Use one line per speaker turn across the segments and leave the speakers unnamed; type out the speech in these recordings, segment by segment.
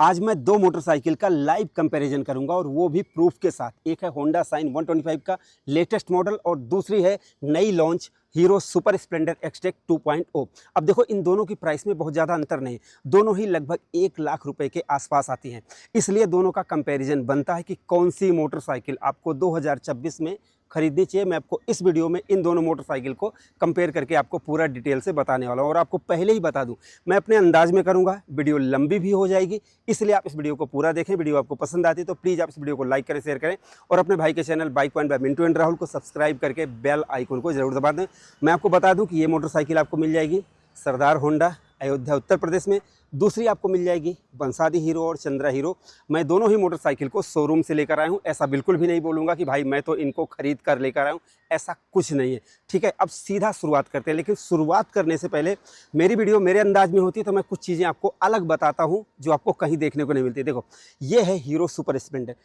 आज मैं दो मोटरसाइकिल का लाइव कंपैरिजन करूंगा और वो भी प्रूफ के साथ। एक है होंडा साइन 125 का लेटेस्ट मॉडल और दूसरी है नई launch hero Super Splendor XTEC 2.0। अब देखो इन दोनों की प्राइस में बहुत ज़्यादा अंतर नहीं, दोनों ही लगभग 1 लाख रुपए के आसपास आती हैं। इसलिए दोनों का कंपैरिजन बनता है कि कौन सी मोटरसाइकिल आपको 2026 में खरीदनी चाहिए। मैं आपको इस वीडियो में इन दोनों मोटरसाइकिल को कंपेयर करके आपको पूरा डिटेल से बताने वाला हूँ। और आपको पहले ही बता दूं, मैं अपने अंदाज में करूँगा, वीडियो लंबी भी हो जाएगी, इसलिए आप इस वीडियो को पूरा देखें। वीडियो आपको पसंद आती है तो प्लीज़ आप इस वीडियो को लाइक करें, शेयर करें और अपने भाई के channel bike point by Mintu and Rahul को सब्सक्राइब करके बेल आइकन को जरूर दबा दें। मैं आपको बता दूं कि ये मोटरसाइकिल आपको मिल जाएगी सरदार होंडा अयोध्या उत्तर प्रदेश में, दूसरी आपको मिल जाएगी बंसादी हीरो और चंद्रा हीरो। मैं दोनों ही मोटरसाइकिल को शोरूम से लेकर आया हूँ। ऐसा बिल्कुल भी नहीं बोलूँगा कि भाई मैं तो इनको खरीद कर लेकर आया हूँ, ऐसा कुछ नहीं है। ठीक है, अब सीधा शुरुआत करते हैं। लेकिन शुरुआत करने से पहले मेरी वीडियो मेरे अंदाज में होती है तो मैं कुछ चीज़ें आपको अलग बताता हूँ जो आपको कहीं देखने को नहीं मिलती। देखो, ये है Hero Super Splendor.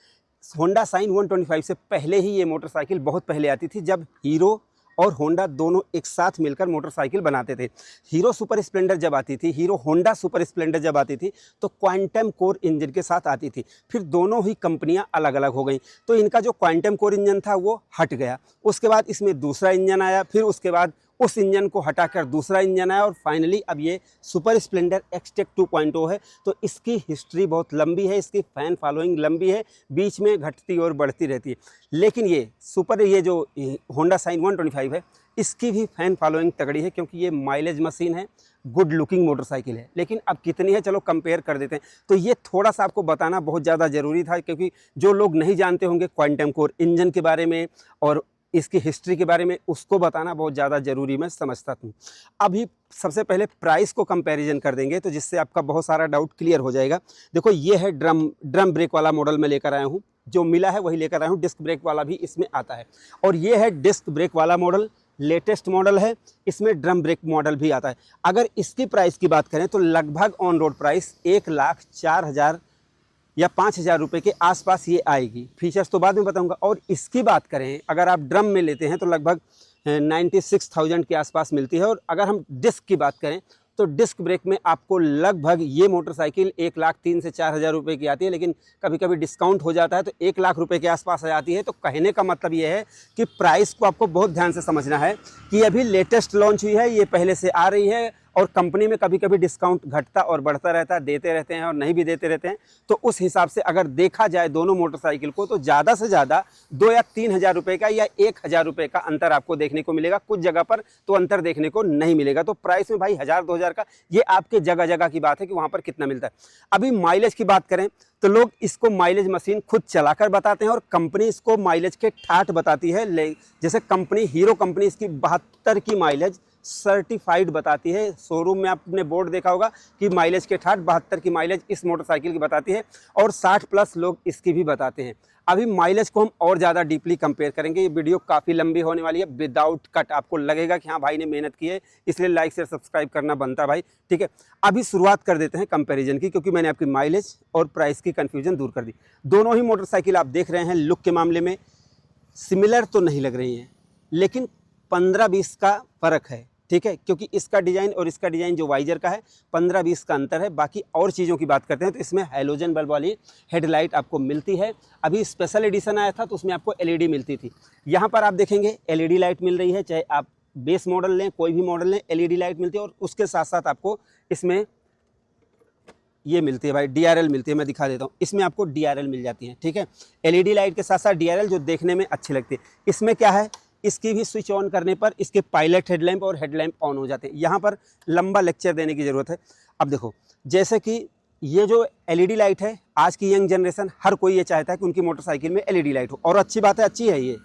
Honda Shine 125 से पहले ही ये मोटरसाइकिल बहुत पहले आती थी, जब हीरो और होंडा दोनों एक साथ मिलकर मोटरसाइकिल बनाते थे। हीरो सुपर स्प्लेंडर जब आती थी, हीरो होंडा सुपर स्प्लेंडर जब आती थी तो क्वांटम कोर इंजन के साथ आती थी। फिर दोनों ही कंपनियां अलग अलग हो गई, तो इनका जो क्वांटम कोर इंजन था वो हट गया। उसके बाद इसमें दूसरा इंजन आया, फिर उसके बाद उस इंजन को हटाकर दूसरा इंजन आया और फाइनली अब ये सुपर स्प्लेंडर एक्सटेक 2.0 है। तो इसकी हिस्ट्री बहुत लंबी है, इसकी फ़ैन फॉलोइंग लंबी है, बीच में घटती और बढ़ती रहती है। लेकिन ये जो होंडा साइन 125 है, इसकी भी फ़ैन फॉलोइंग तगड़ी है क्योंकि ये माइलेज मशीन है, गुड लुकिंग मोटरसाइकिल है। लेकिन अब कितनी है चलो कंपेयर कर देते हैं। तो ये थोड़ा सा आपको बताना बहुत ज़्यादा ज़रूरी था क्योंकि जो लोग नहीं जानते होंगे क्वांटम कोर इंजन के बारे में और इसकी हिस्ट्री के बारे में, उसको बताना बहुत ज़्यादा ज़रूरी मैं समझता हूँ। अभी सबसे पहले प्राइस को कंपैरिजन कर देंगे तो जिससे आपका बहुत सारा डाउट क्लियर हो जाएगा। देखो, ये है ड्रम ब्रेक वाला मॉडल मैं लेकर आया हूँ, जो मिला है वही लेकर आया हूँ। डिस्क ब्रेक वाला भी इसमें आता है और ये है डिस्क ब्रेक वाला मॉडल, लेटेस्ट मॉडल है, इसमें ड्रम ब्रेक मॉडल भी आता है। अगर इसकी प्राइस की बात करें तो लगभग ऑन रोड प्राइस 1,04,000 या 5,000 रुपये के आसपास ये आएगी। फीचर्स तो बाद में बताऊंगा। और इसकी बात करें, अगर आप ड्रम में लेते हैं तो लगभग 96,000 के आसपास मिलती है। और अगर हम डिस्क की बात करें तो डिस्क ब्रेक में आपको लगभग ये मोटरसाइकिल 1,03,000 से 4,000 रुपये की आती है। लेकिन कभी कभी डिस्काउंट हो जाता है तो 1 लाख रुपये के आसपास आ जाती है। तो कहने का मतलब ये है कि प्राइस को आपको बहुत ध्यान से समझना है कि अभी लेटेस्ट लॉन्च हुई है, ये पहले से आ रही है और कंपनी में कभी कभी डिस्काउंट घटता और बढ़ता रहता है, देते रहते हैं और नहीं भी देते रहते हैं। तो उस हिसाब से अगर देखा जाए दोनों मोटरसाइकिल को तो ज़्यादा से ज़्यादा 2 या 3,000 रुपये का या 1,000 रुपये का अंतर आपको देखने को मिलेगा। कुछ जगह पर तो अंतर देखने को नहीं मिलेगा। तो प्राइस में भाई 1,000-2,000 का ये आपके जगह जगह की बात है कि वहाँ पर कितना मिलता है। अभी माइलेज की बात करें तो लोग इसको माइलेज मशीन खुद चलाकर बताते हैं और कंपनी इसको माइलेज के 68 बताती है। जैसे कंपनी हीरो कंपनी इसकी 72 की माइलेज सर्टिफाइड बताती है। शोरूम में आपने बोर्ड देखा होगा कि माइलेज के 68-72 की माइलेज इस मोटरसाइकिल की बताती है और 60+ लोग इसकी भी बताते हैं। अभी माइलेज को हम और ज़्यादा डीपली कंपेयर करेंगे। ये वीडियो काफ़ी लंबी होने वाली है, विदाउट कट। आपको लगेगा कि हाँ भाई ने मेहनत की है, इसलिए लाइक शेयर सब्सक्राइब करना बनता है भाई। ठीक है, अभी शुरुआत कर देते हैं कंपैरिजन की, क्योंकि मैंने आपकी माइलेज और प्राइस की कन्फ्यूजन दूर कर दी। दोनों ही मोटरसाइकिल आप देख रहे हैं लुक के मामले में सिमिलर तो नहीं लग रही हैं, लेकिन 15-20 का फ़र्क है। ठीक है, क्योंकि इसका डिज़ाइन और इसका डिज़ाइन जो वाइजर का है 15-20 का अंतर है। बाकी और चीज़ों की बात करते हैं तो इसमें हैलोजन बल्ब वाली हेडलाइट आपको मिलती है। अभी स्पेशल एडिशन आया था तो उसमें आपको एलईडी मिलती थी। यहाँ पर आप देखेंगे एलईडी लाइट मिल रही है, चाहे आप बेस मॉडल लें, कोई भी मॉडल लें, एलईडी लाइट मिलती है। और उसके साथ साथ आपको इसमें ये मिलती है भाई, डीआरएल मिलती है। मैं दिखा देता हूँ, इसमें आपको डीआरएल मिल जाती है। ठीक है, एलईडी लाइट के साथ साथ डीआरएल जो देखने में अच्छी लगती है। इसमें क्या है, इसकी भी स्विच ऑन करने पर इसके पायलट हेडलैम्प और हेडलैम्प ऑन हो जाते हैं। यहाँ पर लंबा लेक्चर देने की ज़रूरत है। अब देखो, जैसे कि ये जो एलईडी लाइट है, आज की यंग जनरेशन हर कोई ये चाहता है कि उनकी मोटरसाइकिल में एलईडी लाइट हो, और अच्छी बात है, अच्छी है ये,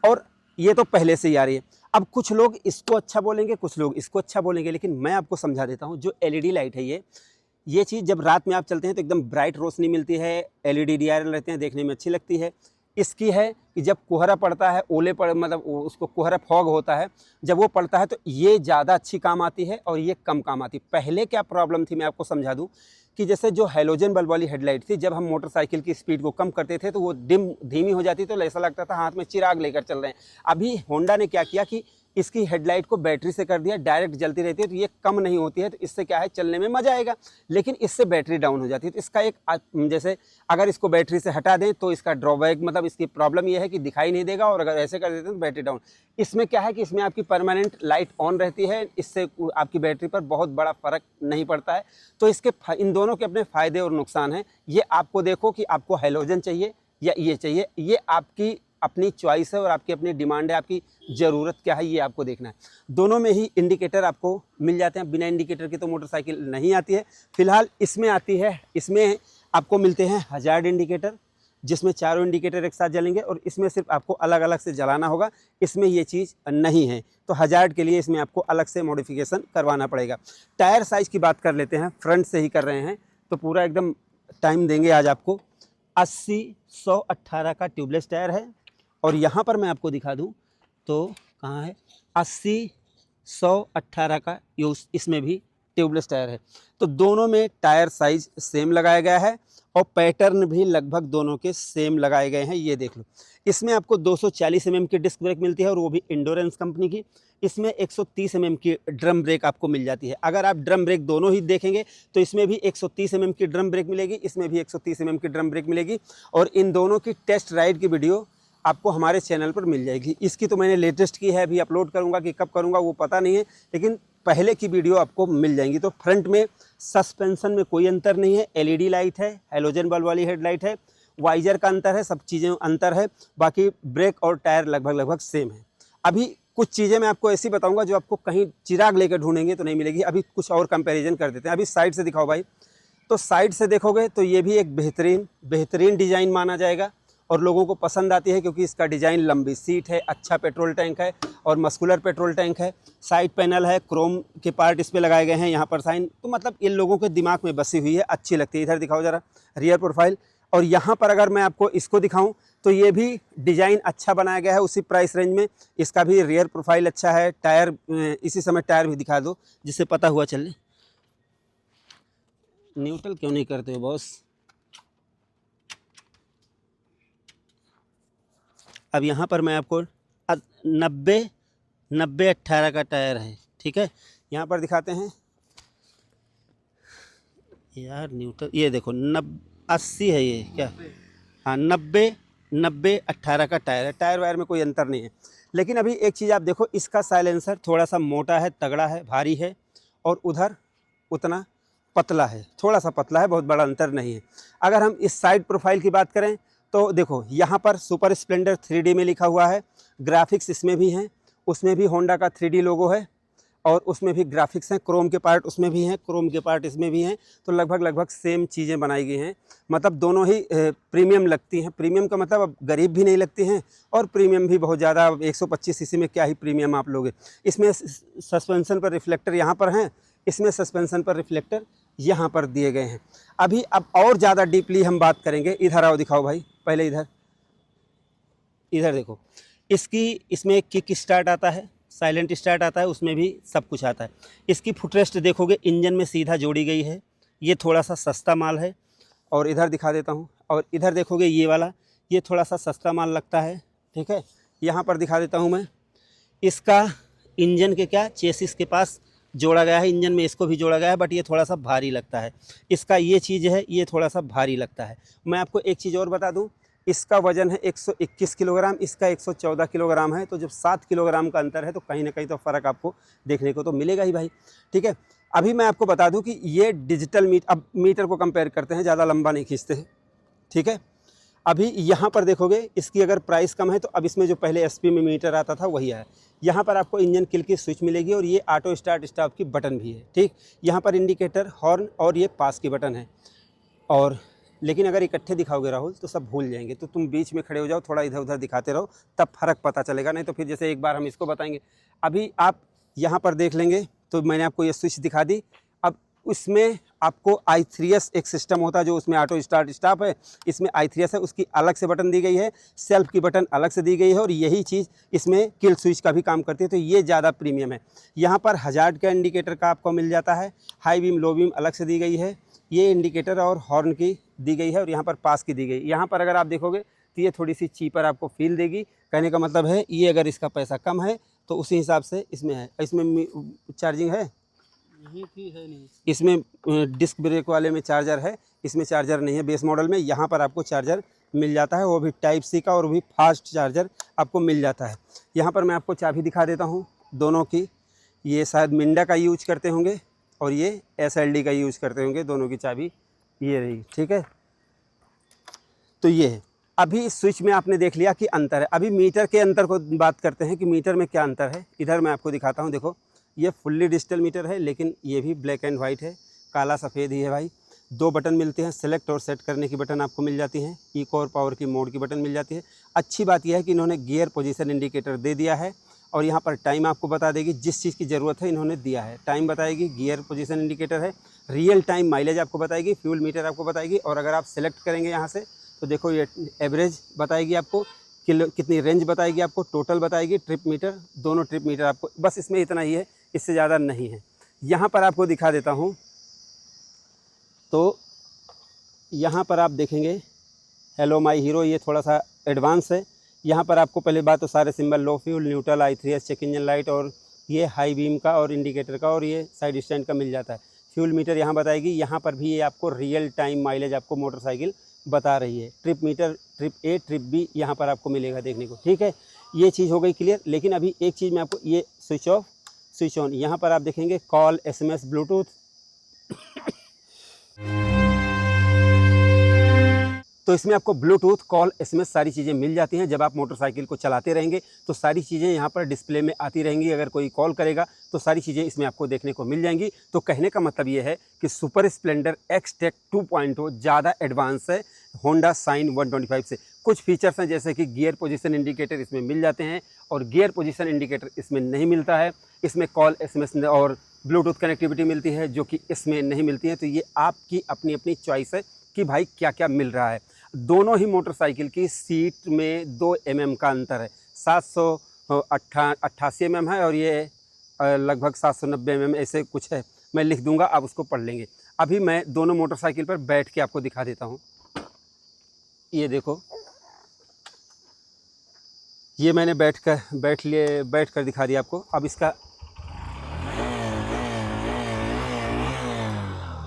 और ये तो पहले से ही आ रही है। अब कुछ लोग इसको अच्छा बोलेंगे, कुछ लोग इसको अच्छा बोलेंगे, लेकिन मैं आपको समझा देता हूँ। जो एलईडी लाइट है ये चीज़ जब रात में आप चलते हैं तो एकदम ब्राइट रोशनी मिलती है, एलईडी डीआरएल रहते हैं, देखने में अच्छी लगती है। इसकी है कि जब कोहरा पड़ता है, ओले पड़ मतलब उसको कोहरा फॉग होता है, जब वो पड़ता है तो ये ज़्यादा अच्छी काम आती है और ये कम काम आती है। पहले क्या प्रॉब्लम थी मैं आपको समझा दूं कि जैसे जो हैलोजन बल्ब वाली हेडलाइट थी, जब हम मोटरसाइकिल की स्पीड को कम करते थे तो वो धीमी हो जाती, तो ऐसा लगता था हाथ में चिराग लेकर चल रहे हैं। अभी होंडा ने क्या किया कि इसकी हेडलाइट को बैटरी से कर दिया, डायरेक्ट जलती रहती है, तो ये कम नहीं होती है, तो इससे क्या है चलने में मज़ा आएगा। लेकिन इससे बैटरी डाउन हो जाती है, तो इसका एक जैसे अगर इसको बैटरी से हटा दें तो इसका ड्रॉबैक मतलब इसकी प्रॉब्लम ये है कि दिखाई नहीं देगा, और अगर ऐसे कर देते हैं तो बैटरी डाउन। इसमें क्या है कि इसमें आपकी परमानेंट लाइट ऑन रहती है, इससे आपकी बैटरी पर बहुत बड़ा फ़र्क नहीं पड़ता है। तो इसके इन दोनों के अपने फ़ायदे और नुकसान हैं। ये आपको देखो कि आपको हैलोजन चाहिए या ये चाहिए, ये आपकी अपनी चॉइस है और आपकी अपनी डिमांड है, आपकी ज़रूरत क्या है ये आपको देखना है। दोनों में ही इंडिकेटर आपको मिल जाते हैं, बिना इंडिकेटर की तो मोटरसाइकिल नहीं आती है। फिलहाल इसमें आती है, इसमें आपको मिलते हैं हज़ार्ड इंडिकेटर, जिसमें चारों इंडिकेटर एक साथ जलेंगे, और इसमें सिर्फ आपको अलग अलग से जलाना होगा। इसमें ये चीज़ नहीं है, तो हज़ार्ड के लिए इसमें आपको अलग से मॉडिफिकेशन करवाना पड़ेगा। टायर साइज़ की बात कर लेते हैं, फ्रंट से ही कर रहे हैं तो पूरा एकदम टाइम देंगे आज आपको। 80/118 का ट्यूबलेस टायर है, और यहाँ पर मैं आपको दिखा दूँ तो कहाँ है, 80/118 का यूज़, इसमें भी ट्यूबलेस टायर है। तो दोनों में टायर साइज़ सेम लगाया गया है, और पैटर्न भी लगभग दोनों के सेम लगाए गए हैं। ये देख लो, इसमें आपको 240 mm की डिस्क ब्रेक मिलती है, और वो भी इंडोरेंस कंपनी की। इसमें 130 mm की ड्रम ब्रेक आपको मिल जाती है। अगर आप ड्रम ब्रेक दोनों ही देखेंगे तो इसमें भी 130 mm की ड्रम ब्रेक मिलेगी, इसमें भी 130 mm की ड्रम ब्रेक मिलेगी। और इन दोनों की टेस्ट राइड की वीडियो आपको हमारे चैनल पर मिल जाएगी। इसकी तो मैंने लेटेस्ट की है, अभी अपलोड करूँगा कि कब करूँगा वो पता नहीं है, लेकिन पहले की वीडियो आपको मिल जाएंगी। तो फ्रंट में सस्पेंशन में कोई अंतर नहीं है, एलईडी लाइट है, हैलोजन बल्ब वाली हेडलाइट है, वाइजर का अंतर है, सब चीज़ें अंतर है, बाकी ब्रेक और टायर लगभग सेम है। अभी कुछ चीज़ें मैं आपको ऐसी बताऊंगा जो आपको कहीं चिराग लेकर ढूंढेंगे तो नहीं मिलेगी। अभी कुछ और कंपैरिजन कर देते हैं। अभी साइड से दिखाओ भाई, तो साइड से देखोगे तो ये भी एक बेहतरीन डिज़ाइन माना जाएगा, और लोगों को पसंद आती है क्योंकि इसका डिज़ाइन, लंबी सीट है, अच्छा पेट्रोल टैंक है, और मस्कुलर पेट्रोल टैंक है। साइड पैनल है, क्रोम के पार्ट इस पे लगाए गए हैं, यहाँ पर साइन, तो मतलब इन लोगों के दिमाग में बसी हुई है, अच्छी लगती है। इधर दिखाओ ज़रा रियर प्रोफाइल, और यहाँ पर अगर मैं आपको इसको दिखाऊं तो ये भी डिज़ाइन अच्छा बनाया गया है उसी प्राइस रेंज में। इसका भी रियर प्रोफाइल अच्छा है। टायर, इसी समय टायर भी दिखा दो जिससे पता हुआ चले। न्यूट्रल क्यों नहीं करते हो बॉस? अब यहाँ पर मैं आपको 90/18 का टायर है, ठीक है। यहाँ पर दिखाते हैं यार न्यूट्रल, ये देखो 80 है ये क्या, हाँ 90/18 का टायर है। टायर वायर में कोई अंतर नहीं है। लेकिन अभी एक चीज़ आप देखो, इसका साइलेंसर थोड़ा सा मोटा है, तगड़ा है, भारी है, और उधर उतना पतला है, थोड़ा सा पतला है, बहुत बड़ा अंतर नहीं है। अगर हम इस साइड प्रोफाइल की बात करें तो देखो यहाँ पर सुपर स्प्लेंडर 3D में लिखा हुआ है, ग्राफिक्स इसमें भी हैं, उसमें भी होंडा का 3D लोगो है, और उसमें भी ग्राफिक्स हैं, क्रोम के पार्ट उसमें भी हैं, क्रोम के पार्ट इसमें भी हैं। तो लगभग सेम चीज़ें बनाई गई हैं, मतलब दोनों ही प्रीमियम लगती हैं। प्रीमियम का मतलब अब गरीब भी नहीं लगती हैं, और प्रीमियम भी बहुत ज़्यादा। 125 सीसी में क्या ही प्रीमियम आप लोगे। इसमें सस्पेंशन पर रिफ्लेक्टर यहाँ पर हैं, इसमें सस्पेंशन पर रिफ्लेक्टर यहाँ पर दिए गए हैं। अभी अब और ज़्यादा डीपली हम बात करेंगे। इधर आओ, दिखाओ भाई, पहले इधर देखो, इसमें किक स्टार्ट आता है, साइलेंट स्टार्ट आता है, उसमें भी सब कुछ आता है। इसकी फुटरेस्ट देखोगे इंजन में सीधा जोड़ी गई है, ये थोड़ा सा सस्ता माल है। और इधर दिखा देता हूँ, और इधर देखोगे ये वाला, ये थोड़ा सा सस्ता माल लगता है, ठीक है। यहाँ पर दिखा देता हूँ मैं, इसका इंजन के क्या चेसिस के पास जोड़ा गया है, इंजन में इसको भी जोड़ा गया है, बट ये थोड़ा सा भारी लगता है। इसका ये चीज़ है, ये थोड़ा सा भारी लगता है। मैं आपको एक चीज़ और बता दूं, इसका वज़न है 121 किलोग्राम, इसका 114 किलोग्राम है। तो जब 7 किलोग्राम का अंतर है तो कहीं ना कहीं तो फ़र्क आपको देखने को तो मिलेगा ही भाई, ठीक है। अभी मैं आपको बता दूं कि ये डिजिटल मीटर, अब मीटर को कंपेयर करते हैं, ज़्यादा लंबा नहीं खींचते हैं, ठीक है। अभी यहाँ पर देखोगे, इसकी अगर प्राइस कम है तो अब इसमें जो पहले एसपी में मीटर आता था वही है। यहाँ पर आपको इंजन किल की स्विच मिलेगी, और ये ऑटो स्टार्ट स्टॉप की बटन भी है, ठीक। यहाँ पर इंडिकेटर, हॉर्न और ये पास की बटन है। और लेकिन अगर इकट्ठे दिखाओगे राहुल तो सब भूल जाएंगे, तो तुम बीच में खड़े हो जाओ, थोड़ा इधर उधर दिखाते रहो, तब फ़र्क पता चलेगा। नहीं तो फिर जैसे एक बार हम इसको बताएंगे, अभी आप यहाँ पर देख लेंगे तो मैंने आपको ये स्विच दिखा दी। अब उसमें आपको i3s एक सिस्टम होता है जो उसमें ऑटो स्टार्ट स्टॉप है, इसमें i3s है, उसकी अलग से बटन दी गई है, सेल्फ की बटन अलग से दी गई है, और यही चीज़ इसमें किल स्विच का भी काम करती है। तो ये ज़्यादा प्रीमियम है। यहाँ पर हज़ार्ड का इंडिकेटर का आपको मिल जाता है, हाई बीम लो बीम अलग से दी गई है, ये इंडिकेटर और हॉर्न की दी गई है, और यहाँ पर पास की दी गई। यहाँ पर अगर आप देखोगे तो ये थोड़ी सी चीपर आपको फील देगी। कहने का मतलब है ये अगर इसका पैसा कम है तो उसी हिसाब से इसमें है। इसमें चार्जिंग है,
यही थी है नहीं।
इसमें डिस्क ब्रेक वाले में चार्जर है, इसमें चार्जर नहीं है बेस मॉडल में। यहाँ पर आपको चार्जर मिल जाता है, वो भी टाइप सी का, और भी फास्ट चार्जर आपको मिल जाता है। यहाँ पर मैं आपको चाबी दिखा देता हूँ दोनों की। ये शायद मिंडा का यूज करते होंगे और ये SLD का यूज करते होंगे, दोनों की चाबी ये रही, ठीक है। तो ये है। अभी स्विच में आपने देख लिया कि अंतर है। अभी मीटर के अंतर को बात करते हैं कि मीटर में क्या अंतर है। इधर मैं आपको दिखाता हूँ, देखो ये फुल्ली डिजिटल मीटर है, लेकिन ये भी ब्लैक एंड वाइट है, काला सफ़ेद ही है भाई। 2 बटन मिलते हैं, सेलेक्ट और सेट करने की बटन आपको मिल जाती हैं, इको और पावर की मोड की बटन मिल जाती है। अच्छी बात यह है कि इन्होंने गियर पोजीशन इंडिकेटर दे दिया है, और यहाँ पर टाइम आपको बता देगी, जिस चीज़ की ज़रूरत है इन्होंने दिया है। टाइम बताएगी, गियर पोजीशन इंडिकेटर है, रियल टाइम माइलेज आपको बताएगी, फ्यूल मीटर आपको बताएगी। और अगर आप सेलेक्ट करेंगे यहाँ से तो देखो ये एवरेज बताएगी आपको, कितनी रेंज बताएगी आपको, टोटल बताएगी, ट्रिप मीटर, दोनों ट्रिप मीटर आपको, बस इसमें इतना ही है, इससे ज़्यादा नहीं है। यहाँ पर आपको दिखा देता हूँ, तो यहाँ पर आप देखेंगे हेलो माई हीरो, ये थोड़ा सा एडवांस है। यहाँ पर आपको पहले बात तो सारे symbol, low fuel, neutral, I3S, check engine light, और ये हाई बीम का और इंडिकेटर का, और ये साइड स्टैंड का मिल जाता है। फ्यूल मीटर यहाँ बताएगी। यहाँ पर भी ये आपको रियल टाइम माइलेज आपको मोटरसाइकिल बता रही है। Trip meter, trip A, trip B यहाँ पर आपको मिलेगा देखने को, ठीक है। ये चीज़ हो गई क्लियर। लेकिन अभी एक चीज़ मैं आपको, ये स्विच ऑफ स्विच ऑन, यहाँ पर आप देखेंगे कॉल, SMS, ब्लूटूथ। तो इसमें आपको ब्लूटूथ, कॉल, SMS सारी चीज़ें मिल जाती हैं। जब आप मोटरसाइकिल को चलाते रहेंगे तो सारी चीज़ें यहाँ पर डिस्प्ले में आती रहेंगी। अगर कोई कॉल करेगा तो सारी चीज़ें इसमें आपको देखने को मिल जाएंगी। तो कहने का मतलब ये है कि सुपर स्प्लेंडर एक्सटेक 2.0 ज़्यादा एडवांस है होंडा साइन 125 से। कुछ फीचर्स हैं जैसे कि गियर पोजीशन इंडिकेटर इसमें मिल जाते हैं, और गियर पोजीशन इंडिकेटर इसमें नहीं मिलता है। इसमें कॉल, SMS और ब्लूटूथ कनेक्टिविटी मिलती है, जो कि इसमें नहीं मिलती है। तो ये आपकी अपनी अपनी चॉइस है कि भाई क्या क्या मिल रहा है। दोनों ही मोटरसाइकिल की सीट में 2 mm का अंतर है। 788 mm है, और ये लगभग 790 mm ऐसे कुछ है। मैं लिख दूंगा, आप उसको पढ़ लेंगे। अभी मैं दोनों मोटरसाइकिल पर बैठ के आपको दिखा देता हूँ। ये देखो, ये मैंने बैठ कर दिखा दिया आपको। अब इसका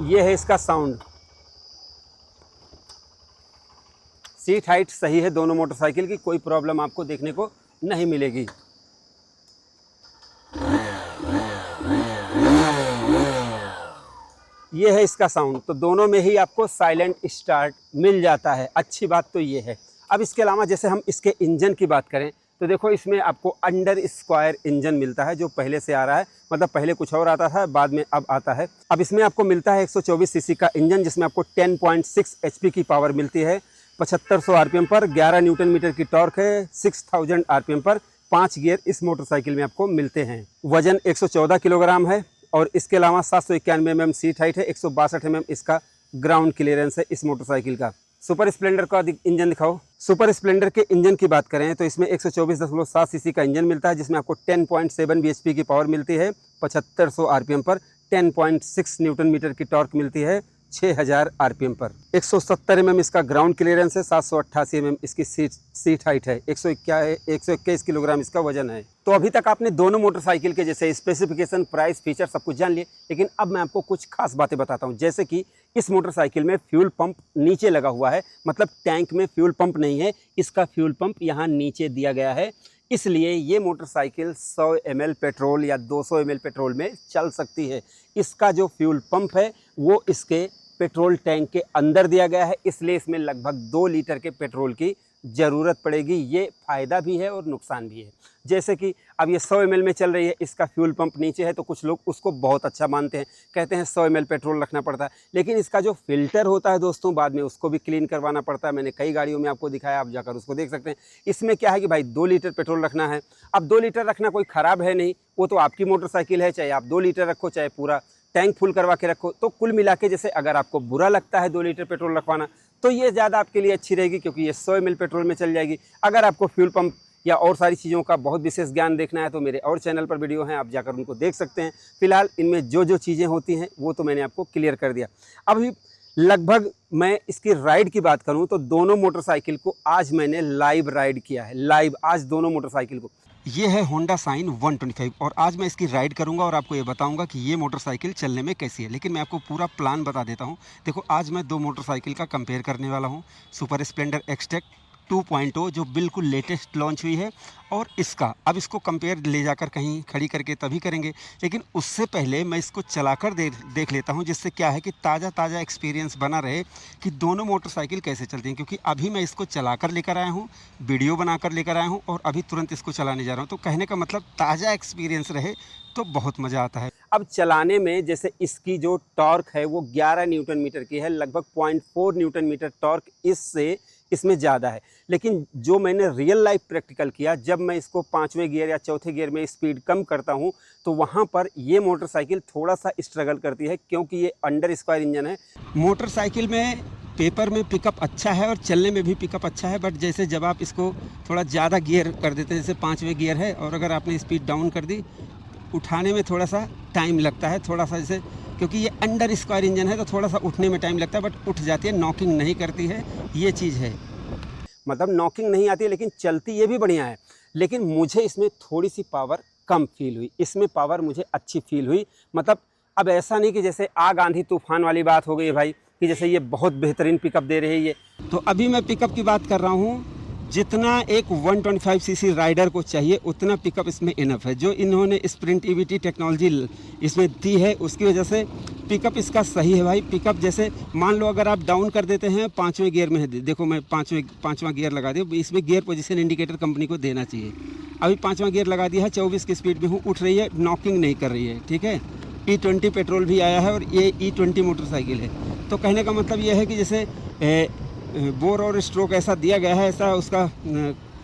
ये है इसका साउंड। सीट हाइट सही है दोनों मोटरसाइकिल की, कोई प्रॉब्लम आपको देखने को नहीं मिलेगी। ये है इसका साउंड। तो दोनों में ही आपको साइलेंट स्टार्ट मिल जाता है, अच्छी बात तो ये है। अब इसके अलावा जैसे हम इसके इंजन की बात करें तो देखो, इसमें आपको अंडर स्क्वायर इंजन मिलता है, जो पहले से आ रहा है। मतलब पहले कुछ और आता था, बाद में अब आता है। अब इसमें आपको मिलता है 124 सीसी का इंजन, जिसमें आपको 10.6 HP की पावर मिलती है। 7500 RPM पर 11 न्यूटन मीटर की टॉर्क है। 6000 RPM पर 5 गियर इस मोटरसाइकिल में आपको मिलते हैं। वजन 114 किलोग्राम है, और इसके अलावा 791 mm सीट हाइट है। 162 mm इसका ग्राउंड क्लियरेंस है इस मोटरसाइकिल का। सुपर स्प्लेंडर का इंजन दिखाओ। सुपर स्प्लेंडर के इंजन की बात करें तो इसमें 124.7 सीसी का इंजन मिलता है, जिसमें आपको 10.7 bhp की पावर मिलती है। 7500 RPM पर 10.6 न्यूटन मीटर की टॉर्क मिलती है। 6000 RPM पर 170 mm इसका ग्राउंड क्लियरेंस है। 788 mm इसकी सीट हाइट है। 121 किलोग्राम इसका वजन है। तो अभी तक आपने दोनों मोटरसाइकिल के जैसे स्पेसिफिकेशन, प्राइस, फीचर सब कुछ जान लिए। लेकिन अब मैं आपको कुछ खास बातें बताता हूँ, जैसे कि इस मोटरसाइकिल में फ्यूल पंप नीचे लगा हुआ है। मतलब टैंक में फ्यूल पंप नहीं है, इसका फ्यूल पंप यहाँ नीचे दिया गया है। इसलिए ये मोटरसाइकिल 100 ml पेट्रोल या 200 ml पेट्रोल में चल सकती है। इसका जो फ्यूल पंप है वो इसके पेट्रोल टैंक के अंदर दिया गया है, इसलिए इसमें लगभग 2 लीटर के पेट्रोल की ज़रूरत पड़ेगी। ये फ़ायदा भी है और नुकसान भी है। जैसे कि अब ये 100 ml में चल रही है, इसका फ्यूल पंप नीचे है, तो कुछ लोग उसको बहुत अच्छा मानते हैं, कहते हैं 100 ml पेट्रोल रखना पड़ता है। लेकिन इसका जो फ़िल्टर होता है दोस्तों, बाद में उसको भी क्लीन करवाना पड़ता है। मैंने कई गाड़ियों में आपको दिखाया, आप जाकर उसको देख सकते हैं। इसमें क्या है कि भाई 2 लीटर पेट्रोल रखना है। अब 2 लीटर रखना कोई ख़राब है नहीं, वो तो आपकी मोटरसाइकिल है, चाहे आप 2 लीटर रखो, चाहे पूरा टैंक फुल करवा के रखो। तो कुल मिला के जैसे अगर आपको बुरा लगता है 2 लीटर पेट्रोल रखवाना, तो ये ज़्यादा आपके लिए अच्छी रहेगी, क्योंकि ये 100 ml पेट्रोल में चल जाएगी। अगर आपको फ्यूल पंप या और सारी चीज़ों का बहुत विशेष ज्ञान देखना है तो मेरे और चैनल पर वीडियो हैं, आप जाकर उनको देख सकते हैं। फिलहाल इनमें जो जो चीज़ें होती हैं वो तो मैंने आपको क्लियर कर दिया। अभी लगभग मैं इसकी राइड की बात करूं तो दोनों मोटरसाइकिल को आज मैंने लाइव राइड किया है। लाइव आज दोनों मोटरसाइकिल को, ये है होंडा साइन 125 और आज मैं इसकी राइड करूंगा और आपको ये बताऊंगा कि ये मोटरसाइकिल चलने में कैसी है। लेकिन मैं आपको पूरा प्लान बता देता हूं। देखो, आज मैं दो मोटरसाइकिल का कंपेयर करने वाला हूं, सुपर स्प्लेंडर एक्सटेक 2.0 जो बिल्कुल लेटेस्ट लॉन्च हुई है, और इसका अब इसको कंपेयर ले जाकर कहीं खड़ी करके तभी करेंगे। लेकिन उससे पहले मैं इसको चलाकर देख लेता हूं, जिससे क्या है कि ताज़ा एक्सपीरियंस बना रहे कि दोनों मोटरसाइकिल कैसे चलती हैं। क्योंकि अभी मैं इसको चलाकर लेकर आया हूं, वीडियो बनाकर लेकर आया हूं और अभी तुरंत इसको चलाने जा रहा हूं। तो कहने का मतलब ताज़ा एक्सपीरियंस रहे तो बहुत मज़ा आता है। अब चलाने में जैसे इसकी जो टॉर्क है वो 11 न्यूटन मीटर की है, लगभग 0.4 न्यूटन मीटर टॉर्क इसमें ज़्यादा है। लेकिन जो मैंने रियल लाइफ प्रैक्टिकल किया, जब मैं इसको 5वें गियर या चौथे गियर में स्पीड कम करता हूं, तो वहां पर ये मोटरसाइकिल थोड़ा सा स्ट्रगल करती है, क्योंकि ये अंडर स्क्वायर इंजन है। मोटरसाइकिल में पेपर में पिकअप अच्छा है और चलने में भी पिकअप अच्छा है, बट जैसे जब आप इसको थोड़ा ज़्यादा गियर कर देते हैं, जैसे 5वें गियर है और अगर आपने स्पीड डाउन कर दी, उठाने में थोड़ा सा टाइम लगता है, थोड़ा सा जैसे, क्योंकि ये अंडर स्क्वायर इंजन है तो थोड़ा सा उठने में टाइम लगता है, बट उठ जाती है, नॉकिंग नहीं करती है, ये चीज़ है। मतलब नॉकिंग नहीं आती है, लेकिन चलती ये भी बढ़िया है। लेकिन मुझे इसमें थोड़ी सी पावर कम फील हुई, इसमें पावर मुझे अच्छी फील हुई। मतलब अब ऐसा नहीं कि जैसे आग आंधी तूफान वाली बात हो गई है भाई, कि जैसे ये बहुत बेहतरीन पिकअप दे रही है ये। तो अभी मैं पिकअप की बात कर रहा हूँ, जितना एक 125 सीसी राइडर को चाहिए उतना पिकअप इसमें इनफ है। जो इन्होंने स्प्रिंट ईवीटी टेक्नोलॉजी इसमें दी है, उसकी वजह से पिकअप इसका सही है भाई। पिकअप जैसे मान लो अगर आप डाउन कर देते हैं, 5वें गियर में है, देखो मैं पाँचवां गियर लगा दिया, इसमें गियर पोजीशन इंडिकेटर कंपनी को देना चाहिए। अभी 5वां गियर लगा दिया है, 24 की स्पीड में हूँ, उठ रही है, नॉकिंग नहीं कर रही है, ठीक है। E20 पेट्रोल भी आया है और ये E20 मोटरसाइकिल है। तो कहने का मतलब ये है कि जैसे बोर और स्ट्रोक ऐसा दिया गया है, ऐसा उसका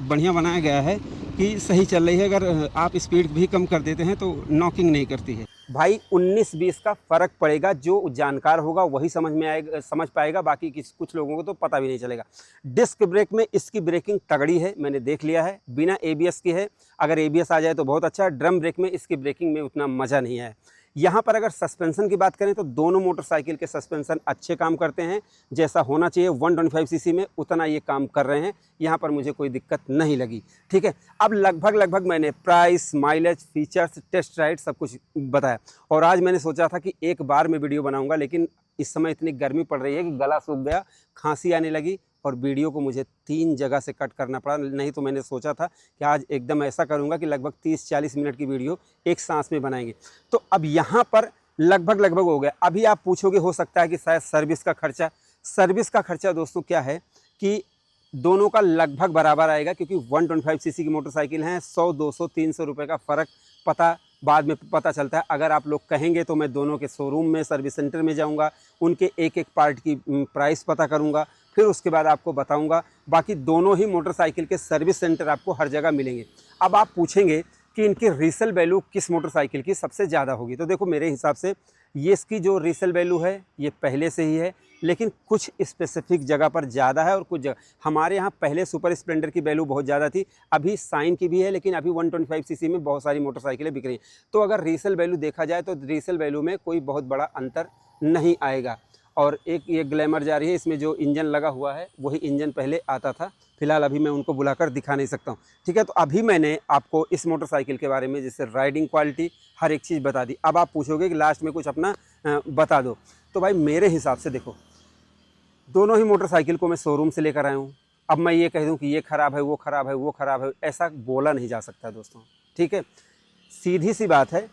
बढ़िया बनाया गया है कि सही चल रही है। अगर आप स्पीड भी कम कर देते हैं तो नॉकिंग नहीं करती है भाई। 19-20 का फ़र्क पड़ेगा, जो जानकार होगा वही समझ पाएगा, बाकी कुछ लोगों को तो पता भी नहीं चलेगा। डिस्क ब्रेक में इसकी ब्रेकिंग तगड़ी है, मैंने देख लिया है, बिना ABS की है। अगर ABS आ जाए तो बहुत अच्छा। ड्रम ब्रेक में इसकी ब्रेकिंग में उतना मज़ा नहीं है। यहाँ पर अगर सस्पेंशन की बात करें तो दोनों मोटरसाइकिल के सस्पेंशन अच्छे काम करते हैं, जैसा होना चाहिए 125 सीसी में उतना ये काम कर रहे हैं। यहाँ पर मुझे कोई दिक्कत नहीं लगी, ठीक है। अब लगभग मैंने price, mileage, features, test ride सब कुछ बताया। और आज मैंने सोचा था कि एक बार में वीडियो बनाऊंगा, लेकिन इस समय इतनी गर्मी पड़ रही है कि गला सूख गया, खांसी आने लगी और वीडियो को मुझे 3 जगह से कट करना पड़ा। नहीं तो मैंने सोचा था कि आज एकदम ऐसा करूंगा कि लगभग 30-40 मिनट की वीडियो एक सांस में बनाएंगे। तो अब यहाँ पर लगभग हो गया। अभी आप पूछोगे, हो सकता है कि शायद सर्विस का खर्चा दोस्तों क्या है कि दोनों का लगभग बराबर आएगा, क्योंकि 125 सीसी की मोटरसाइकिल हैं। 100, 200, 300 रुपये का फ़र्क बाद में पता चलता है। अगर आप लोग कहेंगे तो मैं दोनों के शोरूम में, सर्विस सेंटर में जाऊंगा, उनके एक पार्ट की प्राइस पता करूंगा, फिर उसके बाद आपको बताऊंगा। बाकी दोनों ही मोटरसाइकिल के सर्विस सेंटर आपको हर जगह मिलेंगे। अब आप पूछेंगे कि इनकी रीसेल वैल्यू किस मोटरसाइकिल की सबसे ज़्यादा होगी, तो देखो मेरे हिसाब से ये इसकी जो रीसेल वैल्यू है ये पहले से ही है, लेकिन कुछ स्पेसिफिक जगह पर ज़्यादा है और कुछ जगह। हमारे यहाँ पहले सुपर स्प्लेंडर की वैल्यू बहुत ज़्यादा थी, अभी साइन की भी है, लेकिन अभी 125 सीसी में बहुत सारी मोटरसाइकिलें बिक रही हैं। तो अगर रीसेल वैल्यू देखा जाए तो रीसेल वैल्यू में कोई बहुत बड़ा अंतर नहीं आएगा। और एक ये ग्लैमर जा रही है, इसमें जो इंजन लगा हुआ है वही इंजन पहले आता था। फिलहाल अभी मैं उनको बुलाकर दिखा नहीं सकता हूँ, ठीक है। तो अभी मैंने आपको इस मोटरसाइकिल के बारे में, जैसे राइडिंग क्वालिटी, हर एक चीज़ बता दी। अब आप पूछोगे कि लास्ट में कुछ अपना बता दो, तो भाई मेरे हिसाब से देखो, दोनों ही मोटरसाइकिल को मैं शोरूम से लेकर आया हूँ। अब मैं ये कह दूँ कि ये ख़राब है, वो ख़राब है, वो ख़राब है, ऐसा बोला नहीं जा सकता दोस्तों, ठीक है। सीधी सी बात है,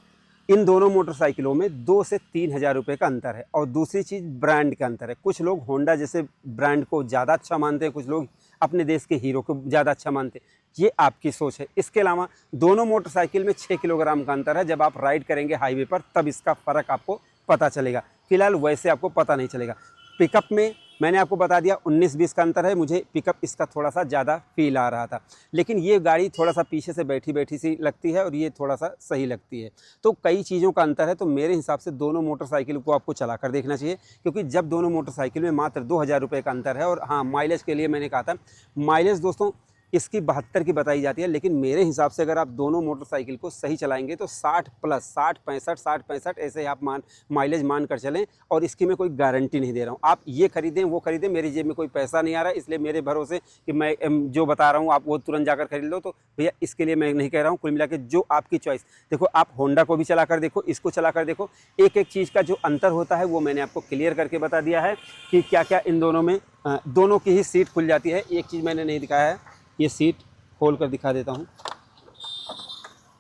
इन दोनों मोटरसाइकिलों में 2 से 3 हज़ार रुपये का अंतर है। और दूसरी चीज़ ब्रांड का अंतर है। कुछ लोग होंडा जैसे ब्रांड को ज़्यादा अच्छा मानते हैं, कुछ लोग अपने देश के हीरो को ज़्यादा अच्छा मानते हैं, ये आपकी सोच है। इसके अलावा दोनों मोटरसाइकिल में 6 किलोग्राम का अंतर है। जब आप राइड करेंगे हाईवे पर तब इसका फ़र्क आपको पता चलेगा, फिलहाल वैसे आपको पता नहीं चलेगा। पिकअप में मैंने आपको बता दिया 19-20 का अंतर है। मुझे पिकअप इसका थोड़ा सा ज़्यादा फील आ रहा था, लेकिन ये गाड़ी थोड़ा सा पीछे से बैठी सी लगती है और ये थोड़ा सा सही लगती है। तो कई चीज़ों का अंतर है। तो मेरे हिसाब से दोनों मोटरसाइकिल को आपको चला कर देखना चाहिए, क्योंकि जब दोनों मोटरसाइकिल में मात्र 2 हज़ार रुपये का अंतर है। और हाँ, माइलेज के लिए मैंने कहा था, माइलेज दोस्तों इसकी 72 की बताई जाती है, लेकिन मेरे हिसाब से अगर आप दोनों मोटरसाइकिल को सही चलाएंगे तो 60 प्लस 60 65 ऐसे आप माइलेज मान कर चलें। और इसकी मैं कोई गारंटी नहीं दे रहा हूँ, आप ये खरीदें वो खरीदें, मेरी जेब में कोई पैसा नहीं आ रहा है, इसलिए मेरे भरोसे कि मैं जो बता रहा हूँ आप वो तुरंत जाकर खरीद लो, तो भैया इसके लिए मैं नहीं कह रहा हूँ। कुल मिला के जो आपकी चॉइस, देखो आप होंडा को भी चला कर देखो, इसको चला कर देखो, एक एक चीज़ का जो अंतर होता है वो मैंने आपको क्लियर करके बता दिया है कि क्या क्या इन दोनों में। दोनों की ही सीट खुल जाती है। एक चीज़ मैंने नहीं दिखाया है, ये सीट खोल कर दिखा देता हूँ।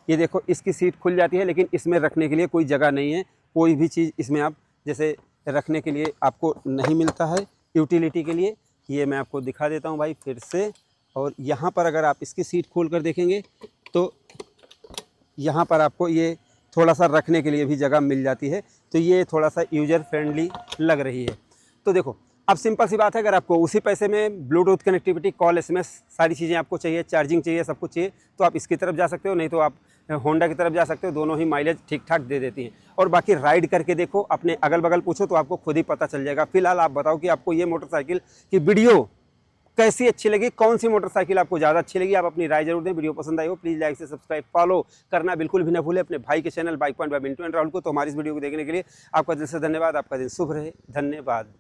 ये देखो इसकी सीट खुल जाती है, लेकिन इसमें रखने के लिए कोई जगह नहीं है। कोई भी चीज़ इसमें आप जैसे रखने के लिए आपको नहीं मिलता है यूटिलिटी के लिए। ये मैं आपको दिखा देता हूँ भाई फिर से। और यहाँ पर अगर आप इसकी सीट खोल कर देखेंगे तो यहाँ पर आपको ये थोड़ा सा रखने के लिए भी जगह मिल जाती है, तो ये थोड़ा सा यूज़र फ्रेंडली लग रही है। तो देखो अब सिंपल सी बात है, अगर आपको उसी पैसे में ब्लूटूथ कनेक्टिविटी, कॉल, एसएमएस सारी चीज़ें आपको चाहिए, चार्जिंग चाहिए, सब कुछ चाहिए, तो आप इसकी तरफ जा सकते हो, नहीं तो आप होंडा की तरफ जा सकते हो। दोनों ही माइलेज ठीक ठाक दे देती हैं। और बाकी राइड करके देखो, अपने अगल बगल पूछो तो आपको खुद ही पता चल जाएगा। फिलहाल आप बताओ कि आपको ये मोटरसाइकिल की वीडियो कैसी अच्छी लगी, कौन सी मोटरसाइकिल आपको ज़्यादा अच्छी लगी, आप अपनी राय जरूर दें। वीडियो पसंद आई हो प्लीज़ लाइक से सब्सक्राइब फॉलो करना बिल्कुल भी ना भूलें अपने भाई के channel bike point by Mintu and Rahul को। तो हमारी इस वीडियो को देखने के लिए आपका दिल से धन्यवाद। आपका दिन शुभ रहे, धन्यवाद।